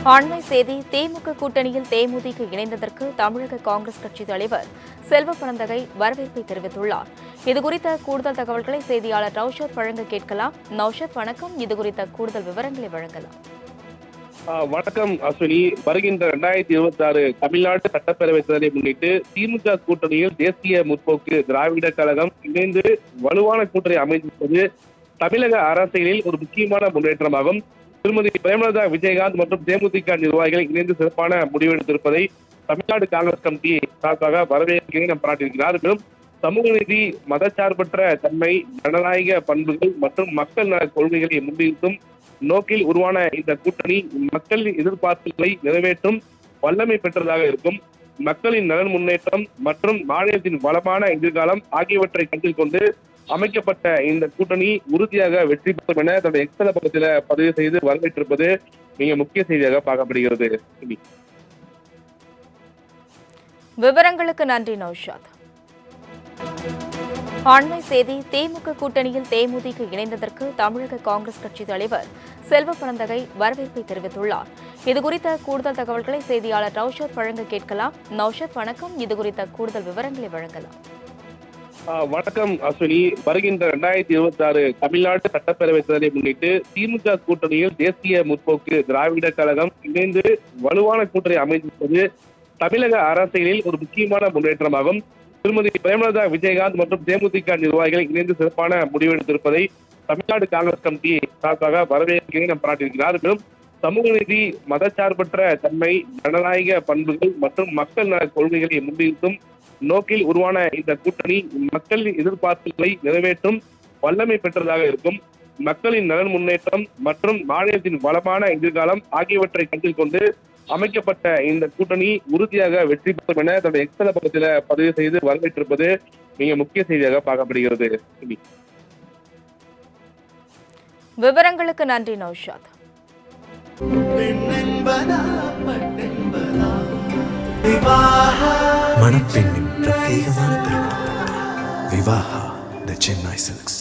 அண்மை செய்தி திமுக கூட்டணியில் தேமுதிக இணைந்ததற்கு தமிழக காங்கிரஸ் கட்சி தலைவர் செல்வ பெருந்தகை வரவேற்பை தெரிவித்துள்ளார். இதுகுறித்த கூடுதல் தகவல்களை செய்தியாளர் நௌஷத் வழங்க கேட்கலாம். நௌஷத், வணக்கம். இதுகுறித்த கூடுதல் விவரங்களை வழங்கலாம். வணக்கம் அஸ்வினி. வருகின்ற 2026 தமிழ்நாடு சட்டப்பேரவைத் தேர்தலை முன்னிட்டு திமுக கூட்டணியில் தேசிய முற்போக்கு திராவிட கழகம் இணைந்து வலுவான கூட்டணி அமைந்திருப்பது தமிழக அரசியலில் ஒரு முக்கியமான முன்னேற்றமாகும். திருமதி பிரேமலதா விஜயகாந்த் மற்றும் தேமுதிக நிர்வாகிகள் இணைந்து சிறப்பான முடிவெடுத்திருப்பதை தமிழ்நாடு காங்கிரஸ் கமிட்டி சார்பாக வரவேற்கிறேன் பாராட்டியிருக்கிறார். மேலும் சமூக நீதி, மதச்சார்பற்ற தன்மை, ஜனநாயக பண்புகள் மற்றும் மக்கள் நல கொள்கைகளை முன்னிறுத்தும் நோக்கில் உருவான இந்த கூட்டணி மக்களின் எதிர்பார்ப்புகளை நிறைவேற்றும் வல்லமை பெற்றதாக இருக்கும். மக்களின் நலன் முன்னேற்றம் மற்றும் மாநிலத்தின் வளமான எதிர்காலம் ஆகியவற்றை கருத்தில் கொண்டு அமைக்கப்பட்ட இந்த கூட்டணி உறுதியாக வெற்றி பெறும் என தன்னுடைய எக்ஸல பக்கத்தில் பதிவு செய்து வரவேற்றிருப்பது மிக முக்கிய செய்தியாக பார்க்கப்படுகிறது. விவரங்களுக்கு நன்றி நௌஷாத். அண்மை செய்தி திமுக கூட்டணியில் தேமுதிக இணைந்ததற்கு தமிழக காங்கிரஸ் கட்சி தலைவர் செல்வ பெருந்தகை வரவேற்பை தெரிவித்துள்ளார். இதுகுறித்த கூடுதல் தகவல்களை செய்தியாளர் நௌஷத் வழங்க கேட்கலாம். நௌஷத், வணக்கம். இதுகுறித்த கூடுதல் விவரங்களை வழங்கலாம். வணக்கம் அஸ்வினி. வருகின்ற 2026 தமிழ்நாடு சட்டப்பேரவைத் தேர்தலை முன்னிட்டு திமுக கூட்டணியில் தேசிய முற்போக்கு திராவிட கழகம் இணைந்து வலுவான கூட்டணி அமைந்திருப்பது தமிழக அரசியலில் ஒரு முக்கியமான முன்னேற்றமாகும். திருமதி பிரேமலதா விஜயகாந்த் மற்றும் தேமுதிக நிர்வாகிகள் இணைந்து சிறப்பான முடிவெடுத்திருப்பதை தமிழ்நாடு காங்கிரஸ் கமிட்டி சார்பாக வரவேற்கிறேன் பாராட்டியிருக்கிறார். மேலும் சமூக நீதி, மதச்சார்பற்ற தன்மை, ஜனநாயக பண்புகள் மற்றும் மக்கள் நல கொள்கைகளை முன்னிறுத்தும் நோக்கில் உருவான இந்த கூட்டணி மக்களின் எதிர்பார்ப்புகளை நிறைவேற்றும் வல்லமை பெற்றதாக இருக்கும். மக்களின் நலன் முன்னேற்றம் மற்றும் மாநிலத்தின் வளமான எதிர்காலம் ஆகியவற்றை கருத்தில் கொண்டு அமைக்கப்பட்ட இந்த கூட்டணி உறுதியாக வெற்றி பெறும் என தன்னுடைய எக்ஸல பக்கத்தில் பதிவு செய்து வரவேற்றிருப்பது மிக முக்கிய செய்தியாக பார்க்கப்படுகிறது. விவரங்களுக்கு நன்றி நௌஷாத். மணப்பெண்ணின் பிரத்யேகமான திருமணம் விவாஹா தி சென்னை சில்க்ஸ்.